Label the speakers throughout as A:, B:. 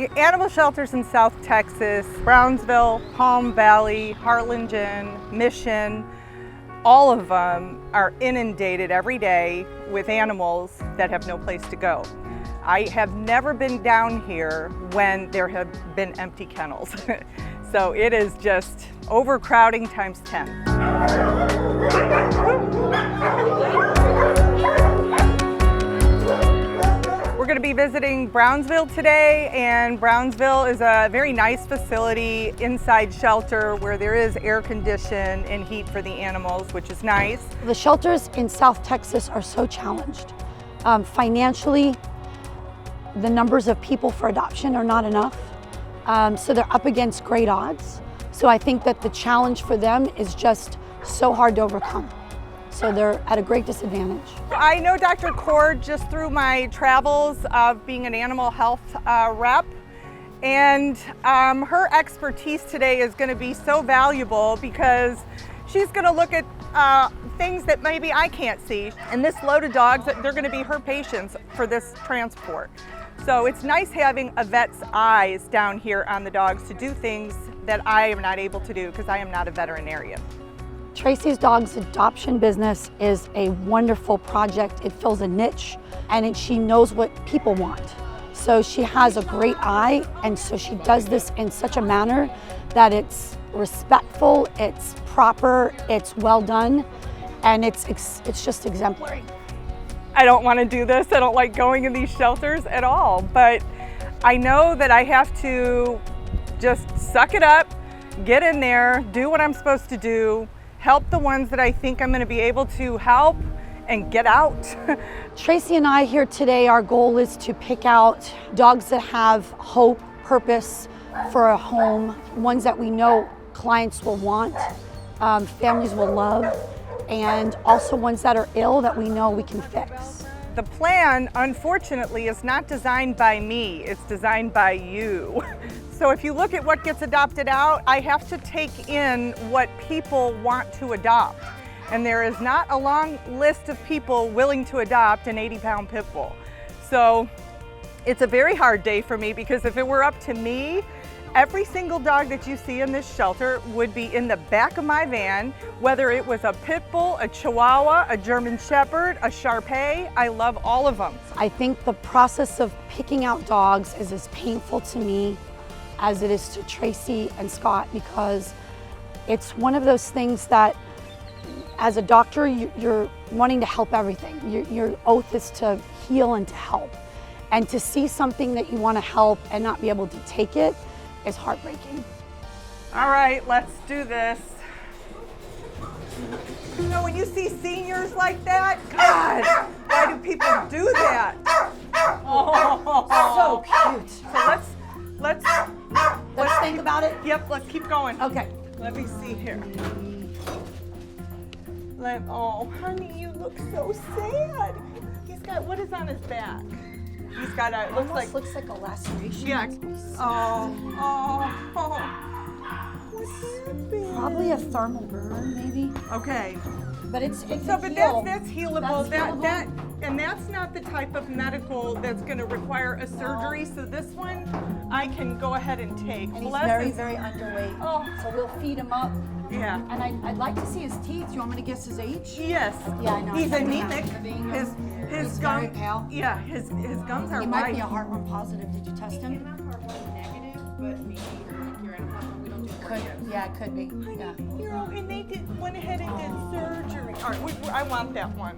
A: The animal shelters in South Texas, Brownsville, Palm Valley, Harlingen, Mission, all of them are inundated every day with animals that have no place to go. I have never been down here when there have been empty kennels. So it is just overcrowding times 10. We're going to be visiting Brownsville today, and Brownsville is a very nice facility, inside shelter where there is air condition and heat for the animals, which is nice.
B: The shelters in South Texas are so challenged. Financially, the numbers of people for adoption are not enough. So they're up against great odds. So I think that the challenge for them is just so hard to overcome. So they're at a great disadvantage.
A: I know Dr. Cord just through my travels of being an animal health rep, and her expertise today is going to be so valuable because she's going to look at things that maybe I can't see. And this load of dogs, they're going to be her patients for this transport. So it's nice having a vet's eyes down here on the dogs to do things that I am not able to do because I am not a veterinarian.
B: Tracy's Dogs adoption business is a wonderful project. It fills a niche, and she knows what people want. So she has a great eye, and so she does this in such a manner that it's respectful, it's proper, it's well done, and it's just exemplary.
A: I don't want to do this. I don't like going in these shelters at all, but I know that I have to just suck it up, get in there, do what I'm supposed to do, help the ones that I think I'm going to be able to help, and get out.
B: Tracy and I here today, our goal is to pick out dogs that have hope, purpose for a home, ones that we know clients will want, families will love, and also ones that are ill that we know we can fix.
A: The plan, unfortunately, is not designed by me, it's designed by you. So if you look at what gets adopted out, I have to take in what people want to adopt. And there is not a long list of people willing to adopt an 80-pound pit bull. So it's a very hard day for me because if it were up to me, every single dog that you see in this shelter would be in the back of my van, whether it was a pit bull, a Chihuahua, a German Shepherd, a Shar-Pei. I love all of them.
B: I think the process of picking out dogs is as painful to me as it is to Tracy and Scott, because it's one of those things that as a doctor, you're wanting to help everything. Your oath is to heal and to help. And to see something that you want to help and not be able to take it is heartbreaking.
A: All right, let's do this. You know, when you see seniors like that, God, why do people do that?
B: So cute.
A: So let's
B: think about it.
A: Yep, let's keep going.
B: Okay.
A: Let me see here. Oh, honey, you look so sad. He's got, what is on his back? He's got a,
B: looks like a laceration.
A: Yeah. What's happening?
B: Probably a thermal burn, maybe.
A: Okay.
B: But it's
A: But that's healable. And that's not the type of medical that's going to require a surgery. So this one I can go ahead and take.
B: And he's very, very underweight.
A: Oh.
B: So we'll feed him up.
A: Yeah.
B: And I'd like to see his teeth. You want me to guess his age?
A: Yes.
B: Yeah, I know.
A: He's anemic. His gums.
B: Very pale.
A: Yeah, his gums are
B: He
A: white.
B: might be a heartworm positive. Did you test him?
C: Not heartworm negative, but maybe you're in a heartworm. We don't do
B: Yeah, it could be. Yeah.
A: You know, and they went ahead and did surgery. All right, I want that one.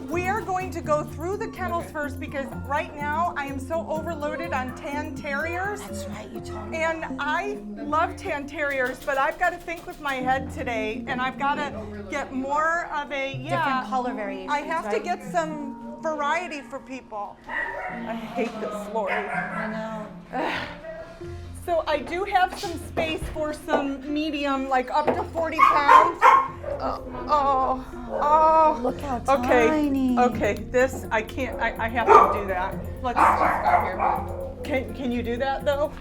A: We are going to go through the kennels first because right now I am so overloaded on tan terriers.
B: That's right, you told me.
A: And I love tan terriers, but I've got to think with my head today, and I've got to get more of a,
B: Different color variations,
A: I have to
B: right?
A: get some variety for people. I hate this, Lori.
B: I know.
A: So I do have some space for some medium, like up to 40 pounds.
B: Look how tiny.
A: Okay, this, I can't, I have to do that. Let's stop here. Can you do that though?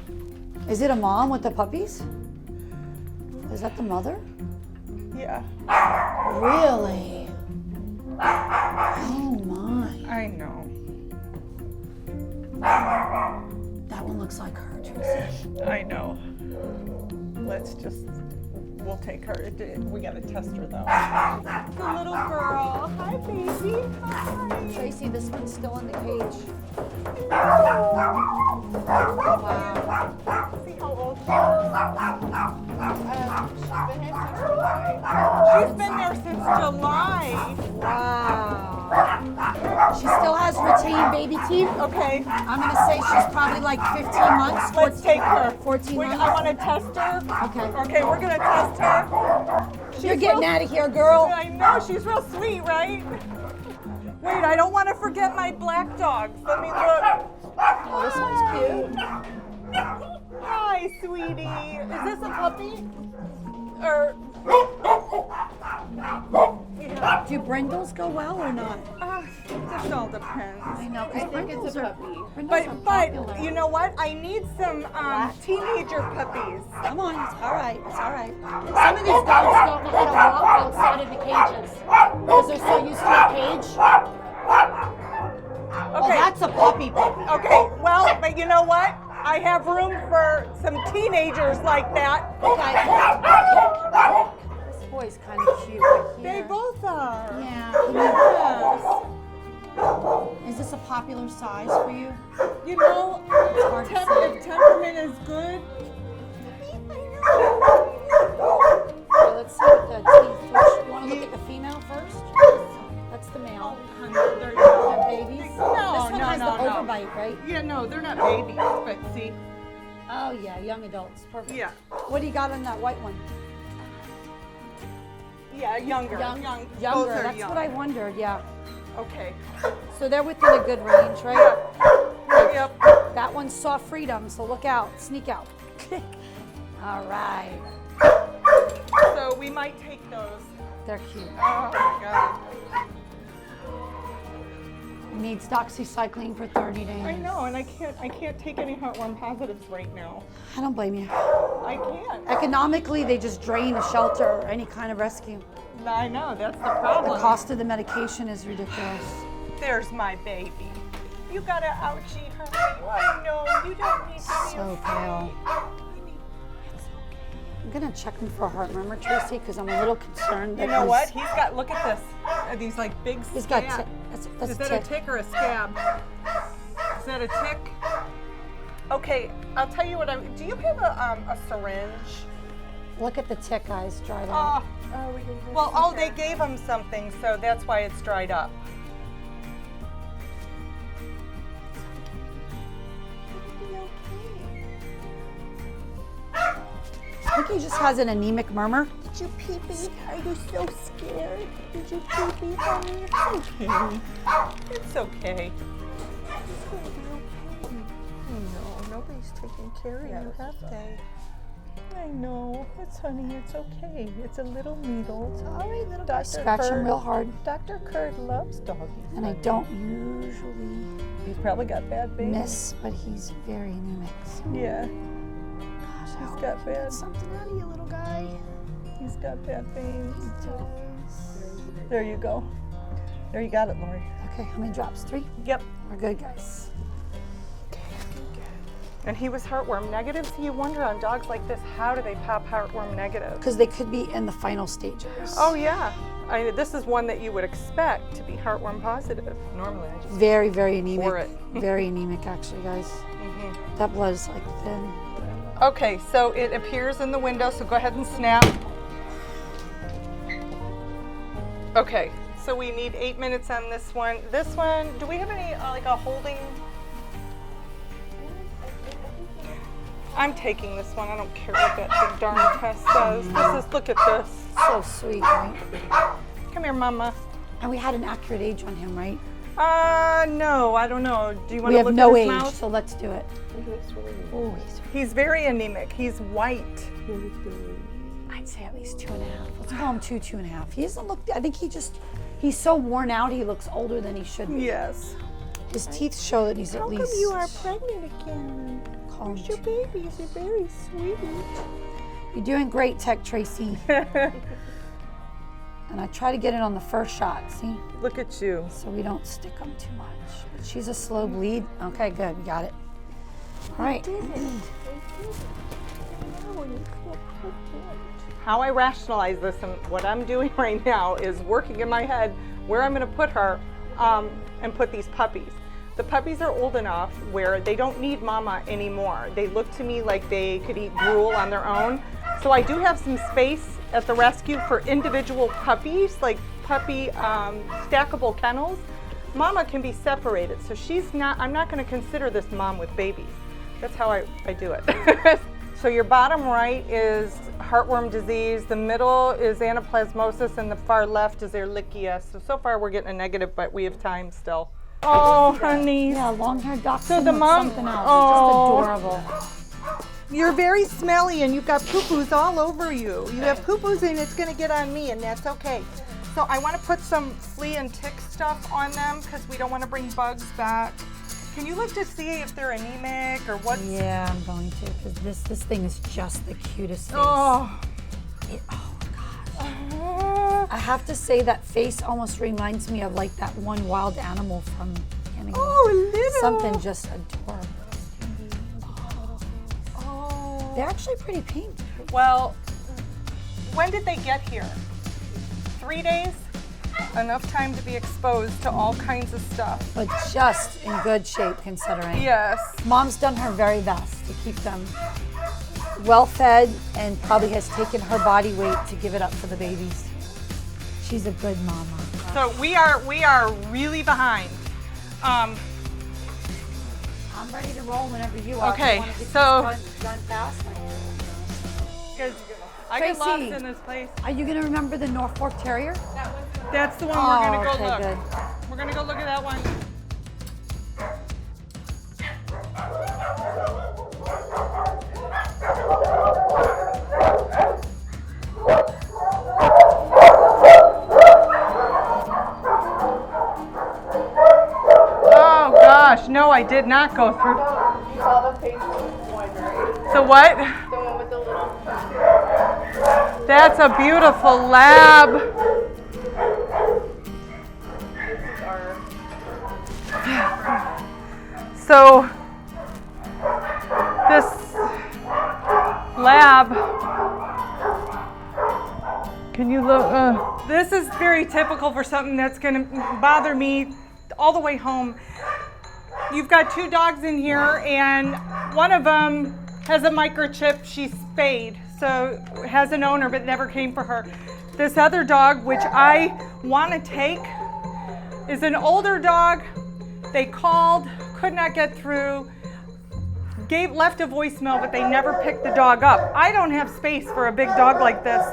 B: Is it a mom with the puppies? Is that the mother?
A: Yeah.
B: Really? Oh my.
A: I know.
B: That one looks like her, Tracy.
A: I know. We'll take her. We gotta test her though. The little girl. Hi, baby. Hi.
B: Tracy, this one's still in the cage.
A: Wow. See how old she is? She's been here since July.
B: Wow. She still has retained baby teeth.
A: Okay.
B: I'm going to say she's probably like 15 months.
A: Let's take her.
B: 14 months.
A: I want to test her.
B: Okay.
A: Okay, we're going to test her.
B: You're getting out of here, girl.
A: I know, she's real sweet, right? Wait, I don't want to forget my black dogs. Let me look.
B: Oh, this one's cute.
A: Hi, sweetie. Is this a puppy? Or... Yeah.
B: Do Brindles go well or not?
A: It just all depends.
B: I know,
C: I think it's a puppy.
A: But you know what? I need some teenager puppies.
B: Come on, it's all right, it's all right.
D: Some of these dogs don't know how to walk outside of the cages because they're so used to a cage.
B: Oh, that's a puppy.
A: Okay, well, but you know what? I have room for some teenagers like that.
B: Okay. This boy's kind of cute right
A: They
B: here.
A: both are.
B: Yeah.
A: Yes.
B: Is this a popular size for you?
A: You know,
B: It's hard to say.
A: if temperament is good.
B: Okay, let's see what the teeth. You want to look at the female first? That's the male.
A: There you go.
B: They're babies.
A: No,
B: This one
A: no,
B: has
A: no,
B: the
A: no.
B: overbite, right?
A: Yeah, no, they're not babies, but see.
B: Oh yeah, young adults. Perfect.
A: Yeah.
B: What do you got on that white one?
A: Yeah, younger.
B: Younger.
A: Both are
B: That's
A: young.
B: what I wondered. Yeah.
A: Okay.
B: So they're within a good range, right?
A: Yep.
B: That one saw freedom, so look out, sneak out. All right.
A: So we might take those.
B: They're cute.
A: Oh my God.
B: Needs doxycycline for 30 days.
A: I know, and I can't take any heartworm positives right now.
B: I don't blame you.
A: I can't.
B: Economically, they just drain a shelter or any kind of rescue.
A: I know, that's the
B: The
A: problem.
B: cost of the medication is ridiculous.
A: There's my baby. You gotta ouchie her. I know, you don't need to be
B: So
A: afraid.
B: pale. I'm gonna check him for a heart murmur, Tracy, because I'm a little concerned that
A: You know what? He's got, look at this. These like big
B: He's got
A: scabs.
B: that's
A: Is
B: a
A: that a
B: tick.
A: tick or a scab? Is that a tick? Okay, I'll tell you what do you have a syringe?
B: Look at the tick, guys, dried out.
A: They gave him something, so that's why it's dried up.
B: I think he just has an anemic murmur.
A: Did you pee-pee? Are you so scared? Did you pee-pee, honey? It's okay. It's okay. No, nobody's taking care of you, have they? I know. Honey, it's okay. It's a little needle. It's all right, little Dr.
B: Scratch him real hard.
A: Dr. Kurd loves doggies.
B: And I don't usually
A: He's probably got bad veins.
B: miss, but he's very anemic. So
A: Yeah,
B: gosh, I
A: he's
B: hope
A: got
B: he
A: bad.
B: gets something out of you, little guy.
A: He's got bad veins. There you go. There, you got it, Lori.
B: Okay, how many drops? 3?
A: Yep.
B: We're good, guys.
A: And he was heartworm negative, so you wonder on dogs like this, how do they pop heartworm negative?
B: Because they could be in the final stages.
A: Oh yeah, this is one that you would expect to be heartworm positive. Normally I just
B: Very, very anemic.
A: pour it.
B: Very anemic, actually, guys. That blood is like thin.
A: Okay, so it appears in the window, so go ahead and snap. Okay, so we need 8 minutes on this one. This one, do we have any, like a holding? I'm taking this one. I don't care what that big darn test says. Look at this.
B: So sweet, right?
A: Come here, Mama.
B: And we had an accurate age on him, right?
A: No, I don't know. Do you want
B: We
A: to
B: have
A: look
B: no
A: at his
B: age,
A: mouth?
B: so let's do it. Oh,
A: He's very anemic. He's white.
B: I'd say at least 2.5. Let's call him 2.5. He doesn't look, I think he's so worn out, he looks older than he should be.
A: Yes.
B: His teeth show that he's at least.
A: How come you are pregnant again?
B: Call him
A: Where's your baby? You're very sweet.
B: You're doing great, Tech Tracy. And I try to get it on the first shot, see?
A: Look at you.
B: So we don't stick them too much. But she's a slow bleed. Okay, good, we got it. All right.
A: How I rationalize this and what I'm doing right now is working in my head where I'm going to put her and put these puppies. The puppies are old enough where they don't need mama anymore. They look to me like they could eat gruel on their own. So I do have some space at the rescue for individual puppies, like puppy stackable kennels. Mama can be separated, so I'm not going to consider this mom with babies. That's how I do it. So your bottom right is heartworm disease, the middle is anaplasmosis, and the far left is Ehrlichia. So far we're getting a negative, but we have time still. Oh, honey.
B: Yeah, long-haired dachshund.
A: So the mom,
B: something else.
A: oh,
B: It's just adorable.
A: You're very smelly and you've got poo-poos all over you. You have poo-poos and it's gonna get on me, and that's okay. So I wanna put some flea and tick stuff on them because we don't wanna bring bugs back. Can you look to see if they're anemic or what?
B: Yeah, I'm going to, because this thing is just the cutest face.
A: Oh.
B: Oh gosh. I have to say that face almost reminds me of like that one wild animal from Canada.
A: Oh, little.
B: Something just adorable.
A: Oh.
B: They're actually pretty pink.
A: Well, when did they get here? 3 days? Enough time to be exposed to all kinds of stuff.
B: But just in good shape considering.
A: Yes.
B: Mom's done her very best to keep them well fed and probably has taken her body weight to give it up for the babies. She's a good mama.
A: So we are really behind.
B: I'm ready to roll whenever you are.
A: Okay,
B: You wanna get
A: so-
B: this done fast?
A: Because I get
B: Tracy.
A: lost in this place.
B: Are you gonna remember the Norfolk Terrier?
A: That's the one we're gonna go
B: okay,
A: look.
B: good.
A: We're gonna go look at that one. Oh gosh, no, I did not go through.
C: You saw the faceless one, right?
A: The what?
C: The one with the little.
A: That's a beautiful lab.
C: This is our.
A: So this lab, can you look? This is very typical for something that's going to bother me all the way home. You've got 2 dogs in here, and one of them has a microchip. She's spayed, so has an owner, but never came for her. This other dog, which I want to take, is an older dog. They called, could not get through, left a voicemail, but they never picked the dog up. I don't have space for a big dog like this.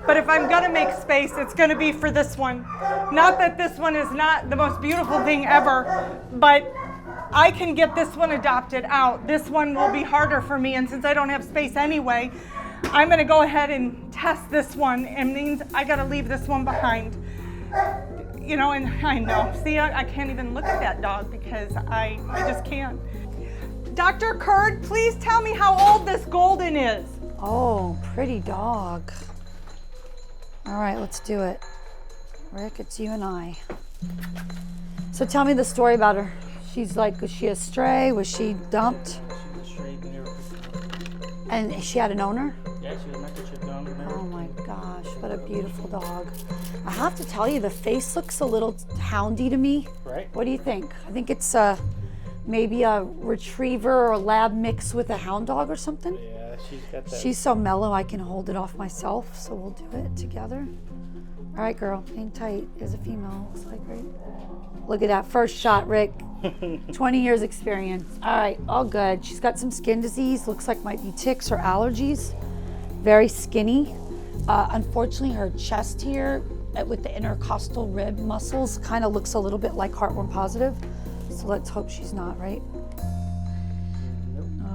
A: But if I'm gonna make space, it's gonna be for this one. Not that this one is not the most beautiful thing ever, but I can get this one adopted out. This one will be harder for me, and since I don't have space anyway, I'm gonna go ahead and test this one, and means I gotta leave this one behind. You know, and I know, see, I can't even look at that dog because I just can't. Dr. Kurd, please tell me how old this golden is.
B: Oh, pretty dog. All right, let's do it. Rick, it's you and I. So tell me the story about her. She's like, was she a stray? Was she dumped?
E: She was straight and everything.
B: And she had an owner?
E: Yeah, she was microchip down and
B: Oh
E: everything.
B: my gosh, what a beautiful dog. I have to tell you, the face looks a little houndy to me.
E: Right?
B: What do you think? I think it's maybe a retriever or lab mix with a hound dog or something.
E: Yeah, she's got that.
B: She's so mellow, I can hold it off myself, so we'll do it together. All right, girl, hang tight. Is a female, looks like, right? Look at that first shot, Rick. 20 years experience. All right, all good. She's got some skin disease, looks like might be ticks or allergies. Very skinny. Unfortunately, her chest here with the intercostal rib muscles kind of looks a little bit like heartworm positive. So let's hope she's not, right?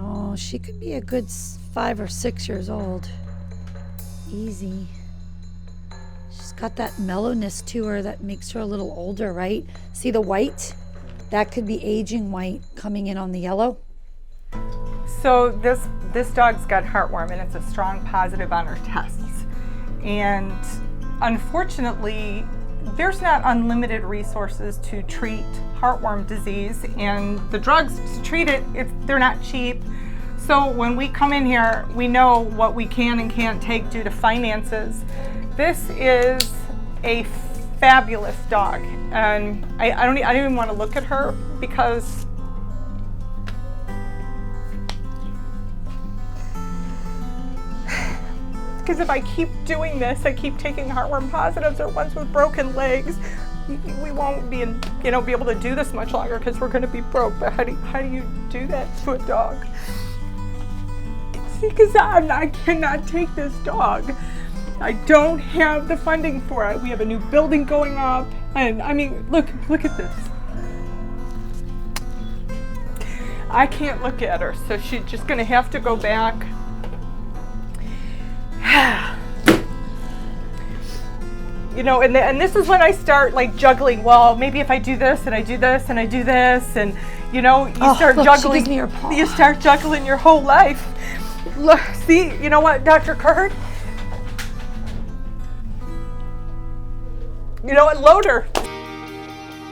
B: Oh, she could be a good 5 or 6 years old. Easy. She's got that mellowness to her that makes her a little older, right? See the white? That could be aging white coming in on the yellow.
A: So this dog's got heartworm, and it's a strong positive on her tests. And unfortunately, there's not unlimited resources to treat heartworm disease, and the drugs to treat it, they're not cheap. So when we come in here, we know what we can and can't take due to finances. This is a fabulous dog, and I don't even want to look at her because if I keep doing this, I keep taking heartworm positives or ones with broken legs, we won't be able to do this much longer because we're going to be broke. But how do you do that to a dog? Because I cannot take this dog. I don't have the funding for it. We have a new building going up, and I mean, look at this. I can't look at her, so she's just going to have to go back. You know, and this is when I start like juggling. Well, maybe if I do this and I do this and I do this, and you know, you start juggling.
B: She gives me her paw.
A: You start juggling your whole life. Look, see, you know what, Dr. Kurt? You know what, load her.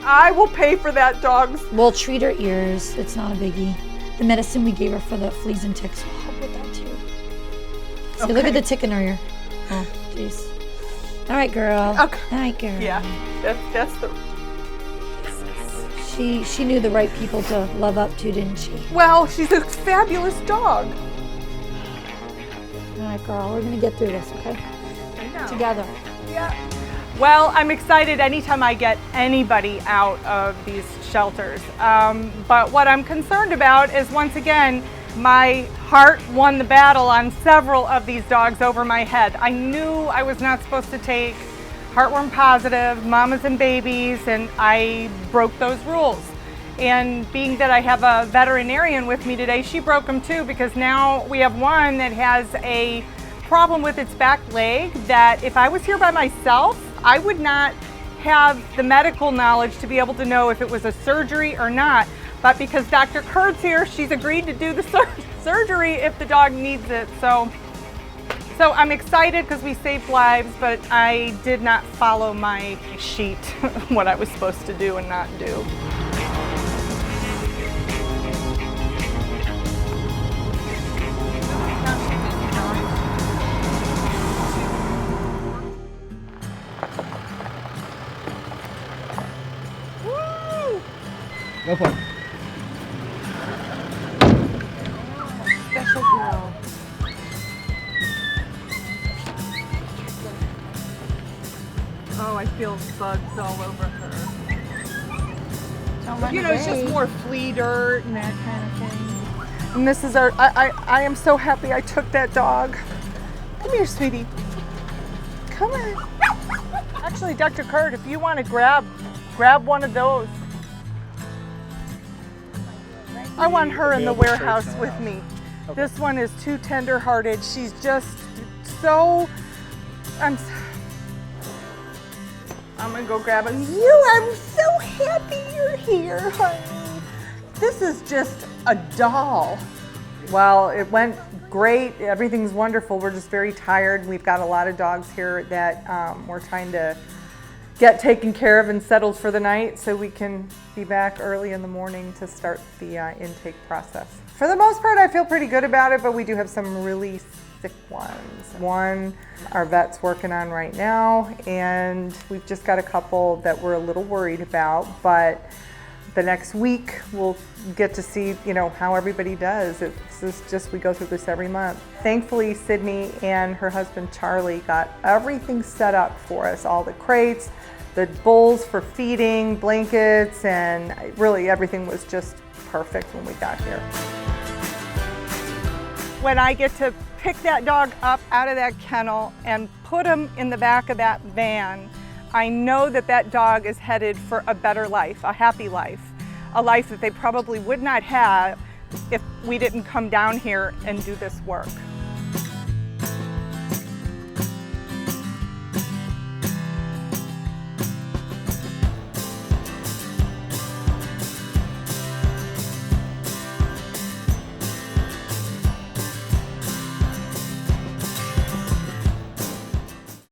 A: I will pay for that dog's.
D: We'll treat her ears. It's not a biggie. The medicine we gave her for the fleas and ticks will help with that too. See, look at the tick in her ear. Oh, jeez. All right, girl.
A: Okay.
D: All right, girl.
A: Yeah, that's the.
D: She knew the right people to love up to, didn't she?
A: Well, she's a fabulous dog.
D: All right, girl. We're gonna get through this, okay?
A: I know.
D: Together.
A: Yeah. Well, I'm excited anytime I get anybody out of these shelters. But what I'm concerned about is, once again, my heart won the battle on several of these dogs over my head. I knew I was not supposed to take heartworm positive mamas and babies, and I broke those rules. And being that I have a veterinarian with me today, she broke them too, because now we have one that has a problem with its back leg that if I was here by myself, I would not have the medical knowledge to be able to know if it was a surgery or not. But because Dr. Kurt's here, she's agreed to do the surgery if the dog needs it. So I'm excited because we saved lives, but I did not follow my sheet, what I was supposed to do and not do.
E: Go for it.
A: Special girl. Oh, I feel bugs all over her. You know, it's just more flea dirt and that kind of thing. And this is our, I am so happy I took that dog. Come here, sweetie. Come on. Actually, Dr. Kurt, if you want to grab one of those. I want her in the warehouse with me. Okay. This one is too tender-hearted. She's just so, I'm gonna go grab it. I'm so happy you're here, honey. This is just a doll. Well, it went great. Everything's wonderful. We're just very tired. We've got a lot of dogs here that we're trying to get taken care of and settled for the night so we can be back early in the morning to start the intake process. For the most part, I feel pretty good about it, but we do have some really sick ones. One our vet's working on right now, and we've just got a couple that we're a little worried about, but the next week we'll get to see, you know, how everybody does. It's just, we go through this every month. Thankfully, Sydney and her husband Charlie got everything set up for us, all the crates, the bowls for feeding, blankets, and really everything was just perfect when we got here. When I get to pick that dog up out of that kennel and put him in the back of that van, I know that that dog is headed for a better life, a happy life, a life that they probably would not have if we didn't come down here and do this work.